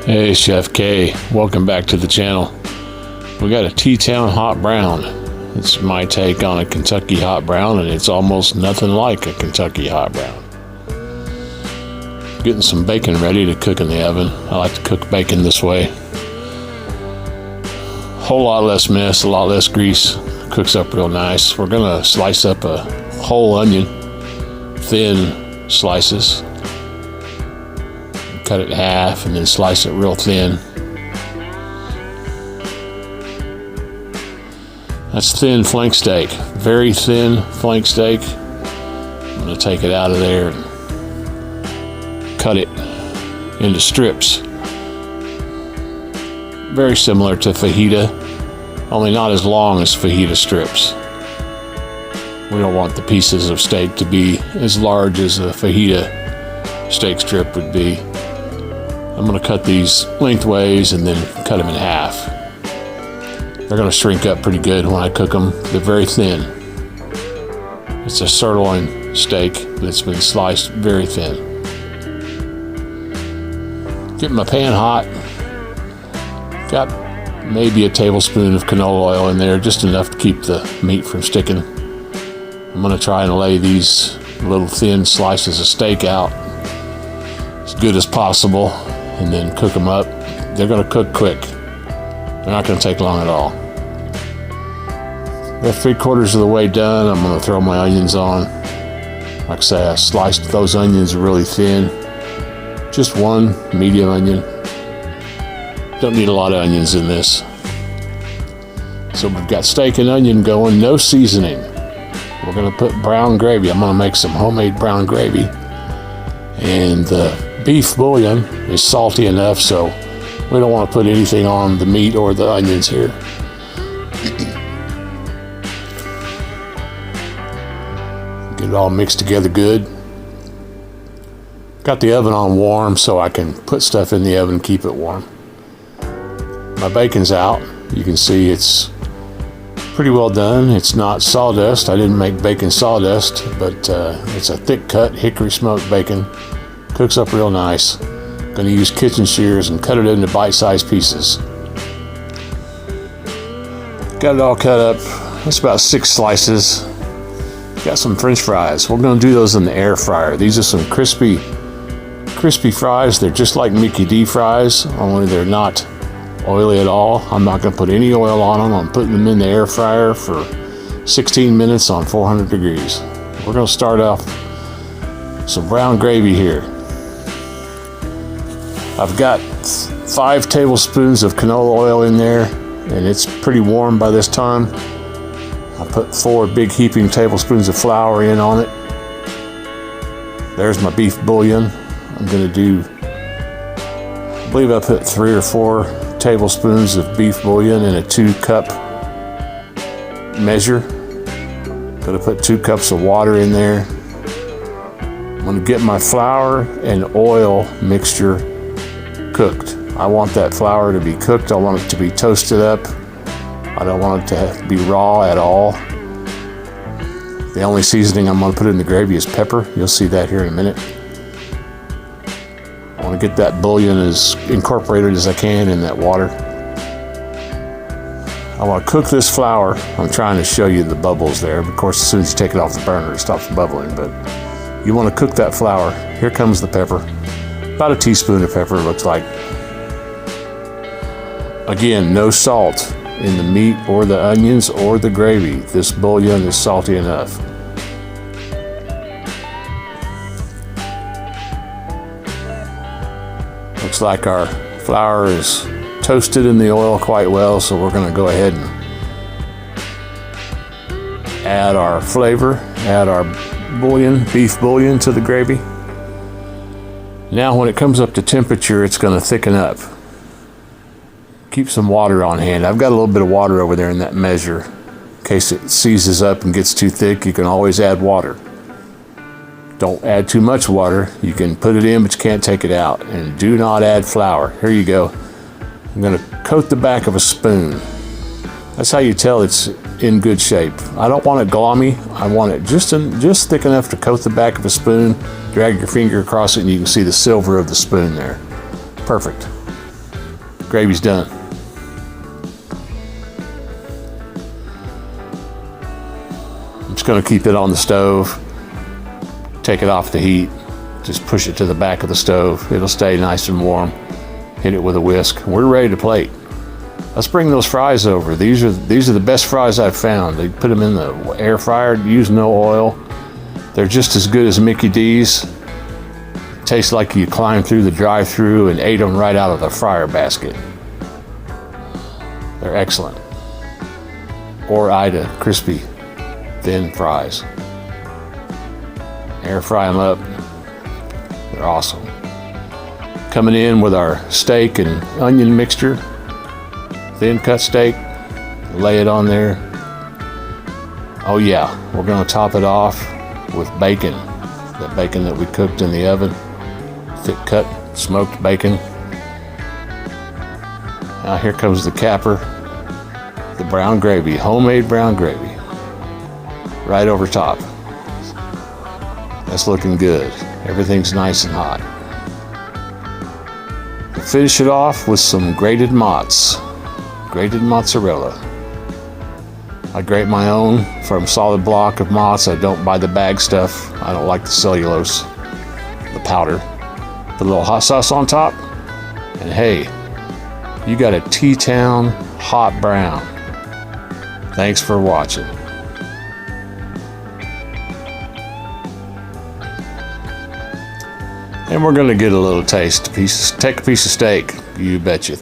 Hey, Chef K, welcome back to the channel. We got a T-Town hot brown. It's my take on a Kentucky hot brown, and it's almost nothing like a Kentucky hot brown. Getting some bacon ready to cook in the oven. I like to cook bacon this way. Whole lot less mess, a lot less grease. Cooks up real nice. We're gonna slice up a whole onion, thin slices. Cut it in half and then slice it real thin. That's thin flank steak, very thin flank steak. I'm gonna take it out of there and cut it into strips. Very similar to fajita, only not as long as fajita strips. We don't want the pieces of steak to be as large as a fajita steak strip would be. I'm going to cut these lengthways and then cut them in half. They're going to shrink up pretty good when I cook them. They're very thin. It's a sirloin steak that's been sliced very thin. Get my pan hot. Got maybe a tablespoon of canola oil in there, just enough to keep the meat from sticking. I'm going to try and lay these little thin slices of steak out as good as possible, and then cook them up. They're going to cook quick. They're not going to take long at all. They're 3/4 of the way done. I'm going to throw my onions on. Like I say, I sliced those onions really thin. Just one medium onion. Don't need a lot of onions in this. So we've got steak and onion going, no seasoning. We're going to put brown gravy. I'm going to make some homemade brown gravy. And beef bouillon is salty enough, so we don't want to put anything on the meat or the onions here. Get it all mixed together good. Got the oven on warm so I can put stuff in the oven and keep it warm. My bacon's out. You can see it's pretty well done. It's not sawdust. I didn't make bacon sawdust, but it's a thick cut hickory smoked bacon. Cooks up real nice. Going to use kitchen shears and cut it into bite-sized pieces. Got it all cut up. That's about 6 slices. Got some French fries. We're going to do those in the air fryer. These are some crispy fries. They're just like Mickey D fries, only they're not oily at all. I'm not going to put any oil on them. I'm putting them in the air fryer for 16 minutes on 400 degrees. We're going to start off some brown gravy here. I've got 5 tablespoons of canola oil in there, and it's pretty warm by this time. I put 4 big heaping tablespoons of flour in on it. There's my beef bouillon. I'm going to do, I believe I put 3 or 4 tablespoons of beef bouillon in a 2-cup measure. Going to put 2 cups of water in there. I'm going to get my flour and oil mixture cooked. I want that flour to be cooked. I want it to be toasted up. I don't want it to be raw at all. The only seasoning I'm going to put in the gravy is pepper. You'll see that here in a minute. I want to get that bouillon as incorporated as I can in that water. I want to cook this flour. I'm trying to show you the bubbles there. Of course, as soon as you take it off the burner, it stops bubbling, but you want to cook that flour. Here comes the pepper. About a teaspoon of pepper, it looks like. Again, no salt in the meat or the onions or the gravy. This bouillon is salty enough. Looks like our flour is toasted in the oil quite well, so we're going to go ahead and add our flavor, add our bouillon, beef bouillon to the gravy. Now when it comes up to temperature, it's going to thicken up. Keep some water on hand. I've got a little bit of water over there in that measure. In case it seizes up and gets too thick, you can always add water. Don't add too much water. You can put it in, but you can't take it out. And do not add flour. Here you go. I'm going to coat the back of a spoon. That's how you tell it's in good shape. I don't want it glommy. I want it just thick enough to coat the back of a spoon. Drag your finger across it and you can see the silver of the spoon there. Perfect. Gravy's done. I'm just going to keep it on the stove. Take it off the heat. Just push it to the back of the stove. It'll stay nice and warm. Hit it with a whisk. We're ready to plate. Let's bring those fries over. These are the best fries I've found. They put them in the air fryer, use no oil. They're just as good as Mickey D's. Tastes like you climbed through the drive-thru and ate them right out of the fryer basket. They're excellent. Or Outta crispy, thin fries. Air fry them up. They're awesome. Coming in with our steak and onion mixture. Thin cut steak, lay it on there. Oh yeah, we're gonna top it off with bacon. The bacon that we cooked in the oven. Thick cut, smoked bacon. Now here comes the capper. The brown gravy, homemade brown gravy. Right over top. That's looking good. Everything's nice and hot. Finish it off with some grated mozz. Grated mozzarella. I grate my own from solid block of mozz. I don't buy the bag stuff. I don't like the cellulose, the powder. Put a little hot sauce on top, and hey, you got a T-Town hot brown. Thanks for watching. And we're gonna get a little taste. Take a piece of steak, you betcha.